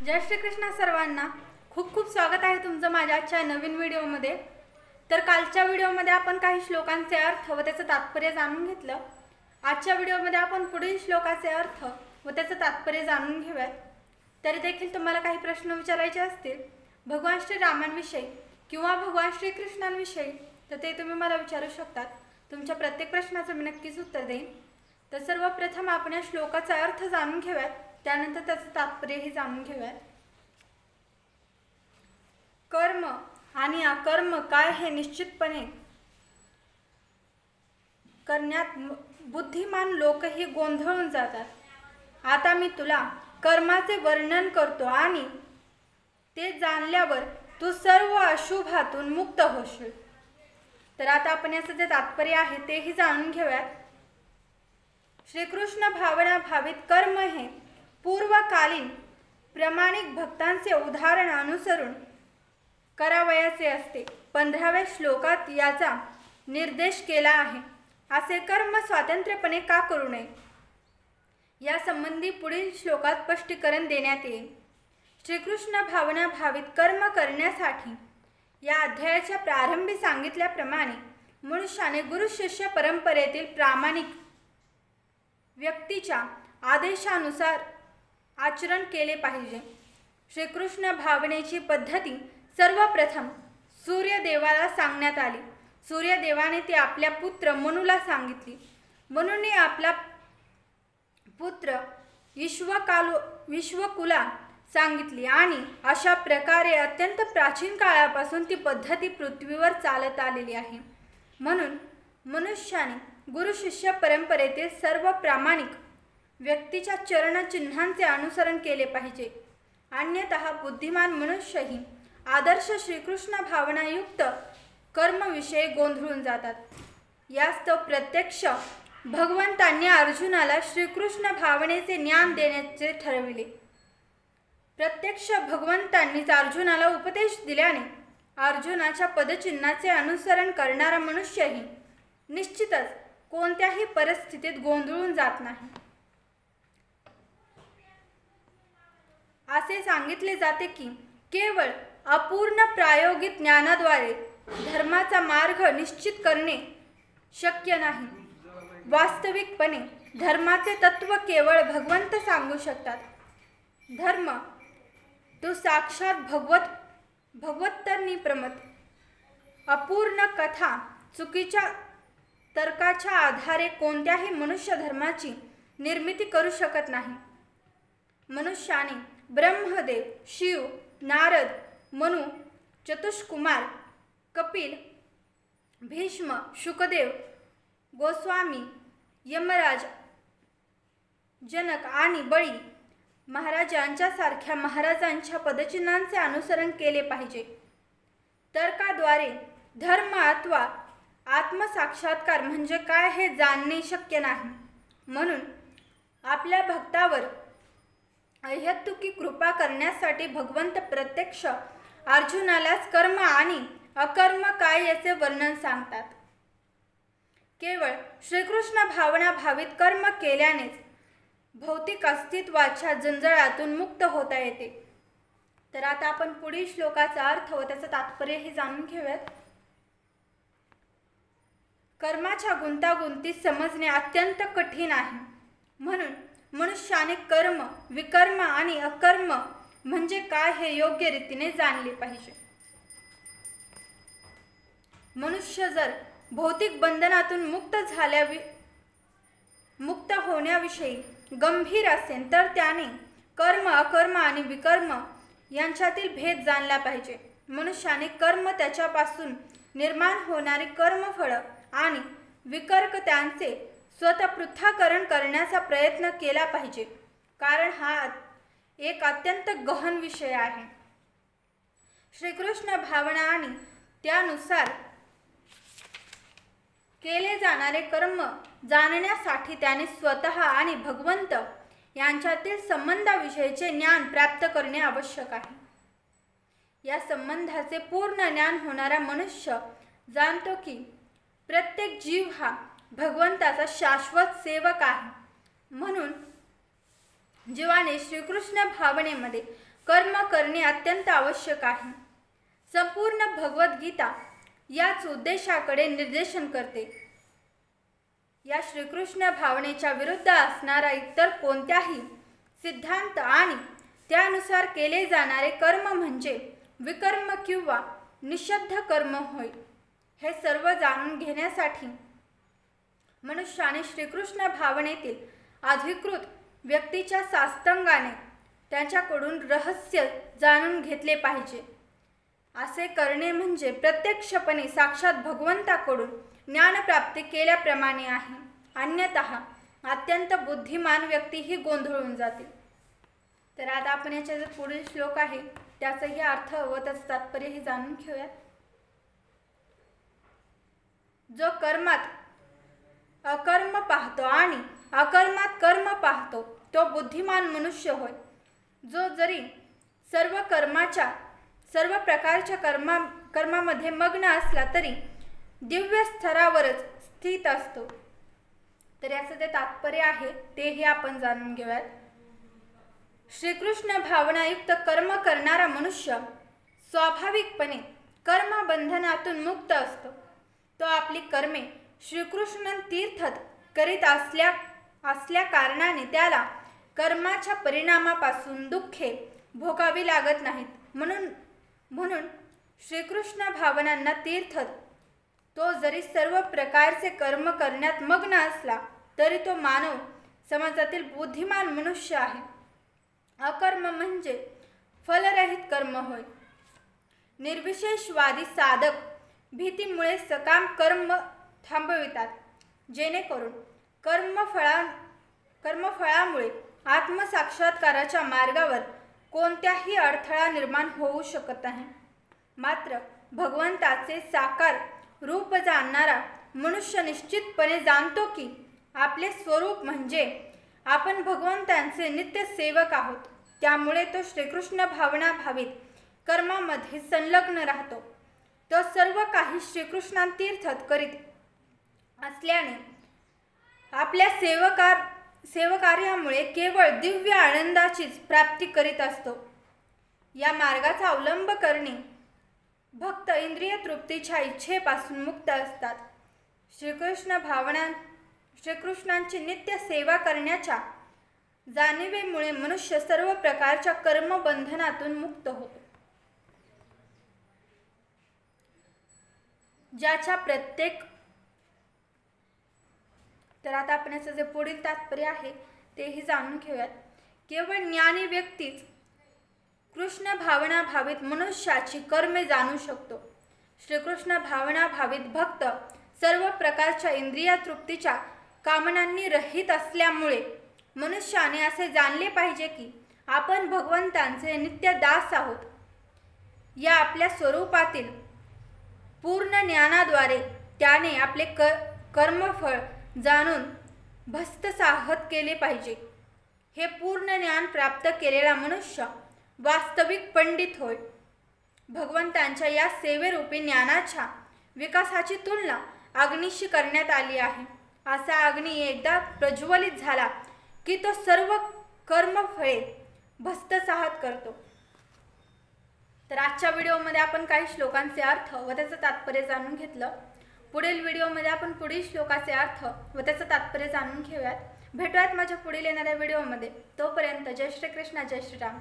जय श्री कृष्ण सर्वांना। खूप खूप स्वागत आहे तुमचं माझ्या आजच्या नवीन व्हिडिओमध्ये। तर कालच्या व्हिडिओमध्ये आपण काही श्लोकांचे अर्थ व त्याचं तात्पर्य जाणून घेतलं। आजच्या व्हिडिओमध्ये आपण पुढील श्लोकाचे अर्थ व त्याचं तात्पर्य जाणून घेऊयात। तरी देखील तुम्हाला काही प्रश्न विचारायचे असतील भगवान श्री रामांविषयी किंवा भगवान श्री कृष्णांविषयी तर ते तुम्ही मला विचारू शकतात। तुमच्या प्रत्येक प्रश्नाचं मी नक्कीच उत्तर देईन। तर सर्वप्रथम आपण या श्लोकाचा अर्थ जाणून घेऊयात, त्यानंतर त्याचं तात्पर्यही जाणून घेऊयात। कर्म आणि अकर्म काय हे निश्चितपणे करण्यात बुद्धिमान लोकही गोंधळून जातात। आता मी तुला कर्माचे वर्णन करतो आणि ते जाणल्यावर तू सर्व अशुभातून मुक्त होशील। तर आता आपण याचं जे तात्पर्य आहे तेही जाणून घेऊयात। श्रीकृष्ण भावना भावित कर्म हे पूर्वकालीन प्रामाणिक भक्तांचे उदाहरण अनुसरून करावयाचे असते। 15व्या श्लोकात याचा निर्देश केला आहे। असे कर्म स्वातंत्र्यपणे का करू नये या संबंधी पुढील श्लोकात स्पष्टीकरण देण्यात येईल। श्रीकृष्ण भावना भावित कर्म करण्यासाठी या अध्यायाच्या प्रारंभी सांगितल्याप्रमाणे मनुष्याने गुरु शिष्य परंपरेतील प्रामाणिक व्यक्तीच्या आदेशानुसार आचरण केले पाहिजे। श्रीकृष्ण भावनेची पद्धती सर्वप्रथम सूर्यदेवाला सांगण्यात आली। सूर्यदेवाने ती आपल्या पुत्र मनूला सांगितली। मनूने आपला पुत्र विश्वकुला सांगितली आणि अशा प्रकारे अत्यंत प्राचीन काळापासून ती पद्धती पृथ्वीवर चालत आलेली आहे। म्हणून मनुष्याने गुरु शिष्य परंपरेतील सर्व प्रामाणिक व्यक्तीच्या चरणचिन्हांचे अनुसरण केले पाहिजे, अन्यतः बुद्धिमान मनुष्यही आदर्श श्रीकृष्ण भावनायुक्त कर्मविषयी गोंधळून जातात। यास्तव प्रत्यक्ष भगवंतांनी अर्जुनाला श्रीकृष्ण भावनेचे ज्ञान देण्याचे ठरविले। प्रत्यक्ष भगवंतांनीच अर्जुनाला उपदेश दिल्याने अर्जुनाच्या पदचिन्हाचे अनुसरण करणारा मनुष्यही निश्चितच कोणत्याही परिस्थितीत गोंधळून जात नाही। असे सांगितले जाते की केवळ अपूर्ण प्रायोगिक ज्ञानाद्वारे धर्माचा मार्ग निश्चित करणे शक्य नाही। वास्तविकपणे धर्माचे तत्व केवळ भगवंत सांगू शकतात। धर्म तो साक्षात भगवत्तरनी प्रमत। अपूर्ण कथा चुकीच्या तर्काच्या आधारे कोणत्याही मनुष्य धर्माची निर्मिती करू शकत नाही। मनुष्याने ब्रह्मदेव, शिव, नारद, मनु, चतुष्कुमार, कपिल, भीष्म, शुकदेव, गोस्वामी, यमराज, जनक आणि बळी महाराजांच्यासारख्या महाराजांच्या पदचिन्हांचे अनुसरण केले पाहिजे। तर्काद्वारे धर्म अथवा आत्मसाक्षात्कार म्हणजे काय हे जाणणे शक्य नाही। म्हणून आपल्या भक्तावर अहेतुकी कृपा करण्यासाठी भगवंत प्रत्यक्ष अर्जुनालाच कर्म आणि अकर्म काय याचे वर्णन सांगतात। केवळ श्रीकृष्ण भावना भावित कर्म केल्यानेच भौतिक अस्तित्वाच्या जंजाळातून मुक्त होता येते। तर आता आपण पुढील श्लोकाचा अर्थ व त्याचं तात्पर्य हे जाणून घेऊयात। कर्माच्या गुंतागुंती समजणे अत्यंत कठीण आहे। म्हणून मनुष्याने कर्म, विकर्म आणि अकर्म म्हणजे काय हे योग्य रीतीने जाणले पाहिजे। मनुष्य जर भौतिक बंधनातून मुक्त होण्याविषयी गंभीर असेल तर त्याने कर्म, अकर्म आणि विकर्म यांच्यातील भेद जाणला पाहिजे। मनुष्याने कर्म त्याच्यापासून निर्माण होणारी कर्मफळ आणि विकर्क त्यांचे स्वतः पृथक्करण करण्याचा प्रयत्न केला पाहिजे, कारण हा एक अत्यंत गहन विषय आहे। श्रीकृष्ण भावना आणि त्यानुसार केले जाणारे कर्म जाणण्यासाठी त्याने स्वतः आणि भगवंत यांच्यातील संबंधाविषयीचे ज्ञान प्राप्त करणे आवश्यक आहे। या संबंधाचे पूर्ण ज्ञान होणारा मनुष्य जाणतो की प्रत्येक जीव हा भगवंताचा शाश्वत सेवक आहे। म्हणून जीवाने श्रीकृष्ण भावनेमध्ये कर्म करणे अत्यंत आवश्यक आहे. संपूर्ण भगवद्गीता याच उद्देशाकडे निर्देशन करते. या श्रीकृष्ण भावनेच्या विरुद्ध असणारा इतर कोणत्याही सिद्धांत आणि त्यानुसार केले जाणारे कर्म म्हणजे विकर्म किंवा निषिद्ध कर्म होय. हे सर्व जाणून घेण्यासाठी मनुष्याने श्रीकृष्ण भावनेतील अधिकृत व्यक्तीच्या साष्टांगाने त्यांच्याकडून रहस्य जाणून घेतले पाहिजे. असे करणे म्हणजे प्रत्यक्षपणे साक्षात भगवंताकडून ज्ञानप्राप्ती केल्याप्रमाणे आहे. अन्यतः अत्यंत बुद्धिमान व्यक्तीही गोंधळून जाते. तर आता आपण याचा जो पुढील श्लोक आहे त्याचाही अर्थ व त्याचे तात्पर्यही जाणून घेऊयात. जो कर्मात अकर्म पाहतो आणि अकर्मात कर्म पाहतो तो बुद्धिमान मनुष्य होय. जो जरी सर्व प्रकारच्या कर्मामध्ये मग्न असला तरी दिव्य स्तरावरच स्थित असतो. तर याचं जे तात्पर्य आहे तेही आपण जाणून घेऊयात. श्रीकृष्ण भावनायुक्त कर्म करणारा मनुष्य स्वाभाविकपणे कर्मबंधनातून मुक्त असतो. तो आपली कर्मे श्रीकृष्ण तीर्थत करीत असल्या कारणाने त्याला कर्माच्या परिणामापासून दुःखे भोगावी लागत नाहीत. म्हणून श्रीकृष्ण भावनांना तीर्थत तो जरी सर्व प्रकारचे कर्म करण्यात मग्न असला तरी तो मानव समाजातील बुद्धिमान मनुष्य आहे. अकर्म म्हणजे फलरहित कर्म होय. निर्विशेषवादी साधक भीतीमुळे सकाम कर्म थांबवितात, जेणेकरून कर्मफळामुळे आत्मसाक्षात्काराच्या मार्गावर कोणत्याही अडथळा निर्माण होऊ शकत नाही. मात्र भगवंताचे साकार रूप जाणणारा मनुष्य निश्चितपणे जाणतो की आपले स्वरूप म्हणजे आपण भगवंतांचे नित्य सेवक आहोत. त्यामुळे तो श्रीकृष्ण भावना भावित कर्मामध्ये संलग्न राहतो. तो सर्व काही श्रीकृष्णातीर्थत करीत असल्याने आपल्या सेवकार्यामुळे केवळ दिव्य आनंदाचीच प्राप्ती करीत असतो. या मार्गाचा अवलंब करणे भक्त इंद्रिय तृप्तीच्या इच्छेपासून मुक्त असतात. श्रीकृष्णांची नित्य सेवा करण्याच्या जाणीवेमुळे मनुष्य सर्व प्रकारच्या कर्मबंधनातून मुक्त होतो. ज्याच्या प्रत्येक तर आता आपण याचं जे पुढील तात्पर्य आहे तेही जाणून घेऊयात. केवळ ज्ञानी व्यक्तीच कृष्ण भावना भावित मनुष्याची कर्मे जाणू शकतो. श्रीकृष्ण भावना भावित भक्त सर्व प्रकारच्या इंद्रिय तृप्तीच्या कामनांनी रहित असल्यामुळे मनुष्याने असे जाणले पाहिजे की आपण भगवंतांचे नित्य दास आहोत. या आपल्या स्वरूपातील पूर्ण ज्ञानाद्वारे त्याने आपले कर्मफळ जाणून भस्मसात केले पाहिजे. हे पूर्ण ज्ञान प्राप्त केलेला मनुष्य वास्तविक पंडित होय. भगवंतांच्या या सेवेरूपी ज्ञानाच्या विकासाची तुलना अग्नीशी करण्यात आली आहे. असा अग्नी एकदा प्रज्वलित झाला की तो सर्व कर्मफळे भस्मसात करतो. तर आजच्या व्हिडिओमध्ये आपण काही श्लोकांचे अर्थ व त्याचं तात्पर्य जाणून घेतलं. पुढील व्हिडिओमध्ये आपण पुढील श्लोकाचे अर्थ व त्याचं तात्पर्य जाणून घेऊयात. भेटूयात माझ्या पुढील येणाऱ्या व्हिडिओमध्ये. तोपर्यंत जय श्री कृष्ण, जय श्रीराम.